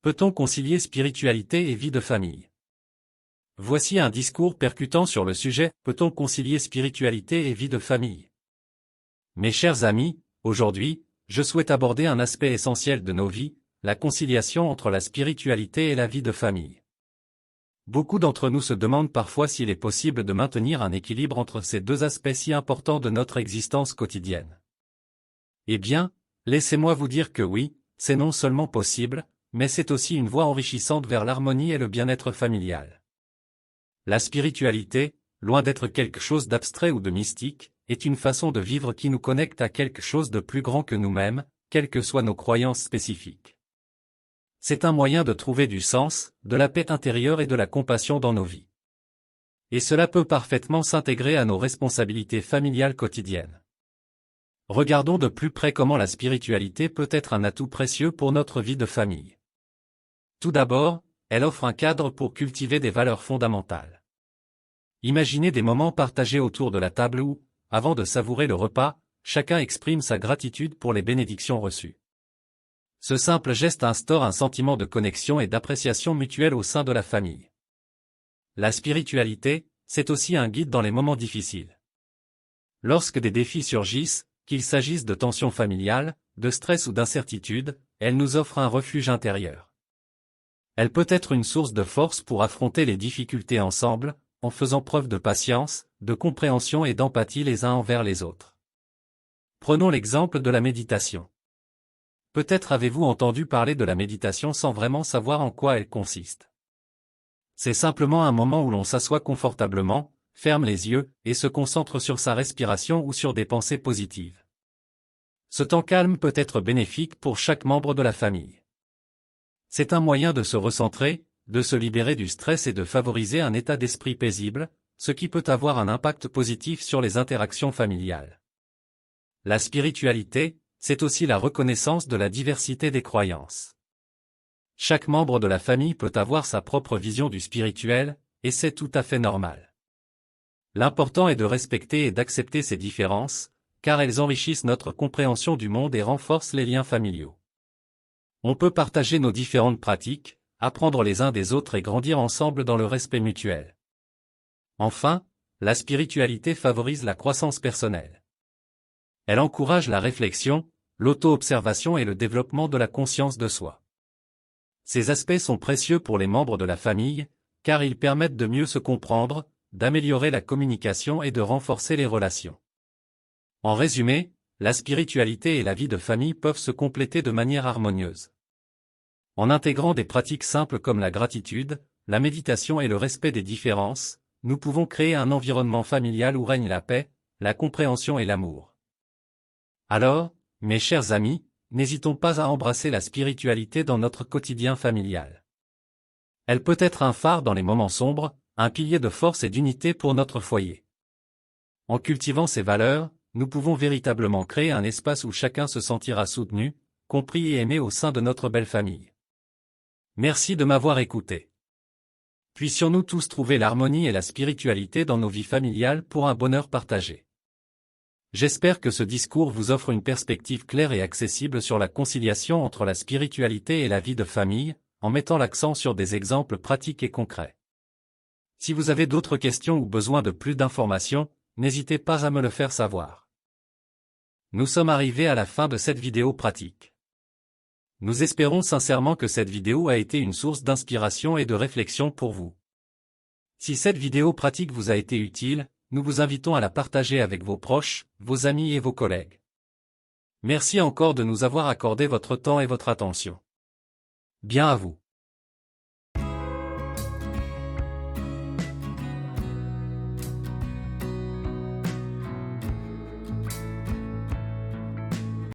Peut-on concilier spiritualité et vie de famille? Voici un discours percutant sur le sujet, peut-on concilier spiritualité et vie de famille? Mes chers amis, aujourd'hui, je souhaite aborder un aspect essentiel de nos vies, la conciliation entre la spiritualité et la vie de famille. Beaucoup d'entre nous se demandent parfois s'il est possible de maintenir un équilibre entre ces deux aspects si importants de notre existence quotidienne. Eh bien, laissez-moi vous dire que oui, c'est non seulement possible, mais c'est aussi une voie enrichissante vers l'harmonie et le bien-être familial. La spiritualité, loin d'être quelque chose d'abstrait ou de mystique, est une façon de vivre qui nous connecte à quelque chose de plus grand que nous-mêmes, quelles que soient nos croyances spécifiques. C'est un moyen de trouver du sens, de la paix intérieure et de la compassion dans nos vies. Et cela peut parfaitement s'intégrer à nos responsabilités familiales quotidiennes. Regardons de plus près comment la spiritualité peut être un atout précieux pour notre vie de famille. Tout d'abord, elle offre un cadre pour cultiver des valeurs fondamentales. Imaginez des moments partagés autour de la table où, avant de savourer le repas, chacun exprime sa gratitude pour les bénédictions reçues. Ce simple geste instaure un sentiment de connexion et d'appréciation mutuelle au sein de la famille. La spiritualité, c'est aussi un guide dans les moments difficiles. Lorsque des défis surgissent, qu'il s'agisse de tensions familiales, de stress ou d'incertitude, elle nous offre un refuge intérieur. Elle peut être une source de force pour affronter les difficultés ensemble, en faisant preuve de patience, de compréhension et d'empathie les uns envers les autres. Prenons l'exemple de la méditation. Peut-être avez-vous entendu parler de la méditation sans vraiment savoir en quoi elle consiste. C'est simplement un moment où l'on s'assoit confortablement, ferme les yeux, et se concentre sur sa respiration ou sur des pensées positives. Ce temps calme peut être bénéfique pour chaque membre de la famille. C'est un moyen de se recentrer, de se libérer du stress et de favoriser un état d'esprit paisible, ce qui peut avoir un impact positif sur les interactions familiales. La spiritualité, c'est aussi la reconnaissance de la diversité des croyances. Chaque membre de la famille peut avoir sa propre vision du spirituel, et c'est tout à fait normal. L'important est de respecter et d'accepter ces différences, car elles enrichissent notre compréhension du monde et renforcent les liens familiaux. On peut partager nos différentes pratiques, apprendre les uns des autres et grandir ensemble dans le respect mutuel. Enfin, la spiritualité favorise la croissance personnelle. Elle encourage la réflexion, l'auto-observation et le développement de la conscience de soi. Ces aspects sont précieux pour les membres de la famille, car ils permettent de mieux se comprendre, d'améliorer la communication et de renforcer les relations. En résumé, la spiritualité et la vie de famille peuvent se compléter de manière harmonieuse. En intégrant des pratiques simples comme la gratitude, la méditation et le respect des différences, nous pouvons créer un environnement familial où règne la paix, la compréhension et l'amour. Alors, mes chers amis, n'hésitons pas à embrasser la spiritualité dans notre quotidien familial. Elle peut être un phare dans les moments sombres, un pilier de force et d'unité pour notre foyer. En cultivant ces valeurs, nous pouvons véritablement créer un espace où chacun se sentira soutenu, compris et aimé au sein de notre belle famille. Merci de m'avoir écouté. Puissions-nous tous trouver l'harmonie et la spiritualité dans nos vies familiales pour un bonheur partagé. J'espère que ce discours vous offre une perspective claire et accessible sur la conciliation entre la spiritualité et la vie de famille, en mettant l'accent sur des exemples pratiques et concrets. Si vous avez d'autres questions ou besoin de plus d'informations, n'hésitez pas à me le faire savoir. Nous sommes arrivés à la fin de cette vidéo pratique. Nous espérons sincèrement que cette vidéo a été une source d'inspiration et de réflexion pour vous. Si cette vidéo pratique vous a été utile, nous vous invitons à la partager avec vos proches, vos amis et vos collègues. Merci encore de nous avoir accordé votre temps et votre attention. Bien à vous.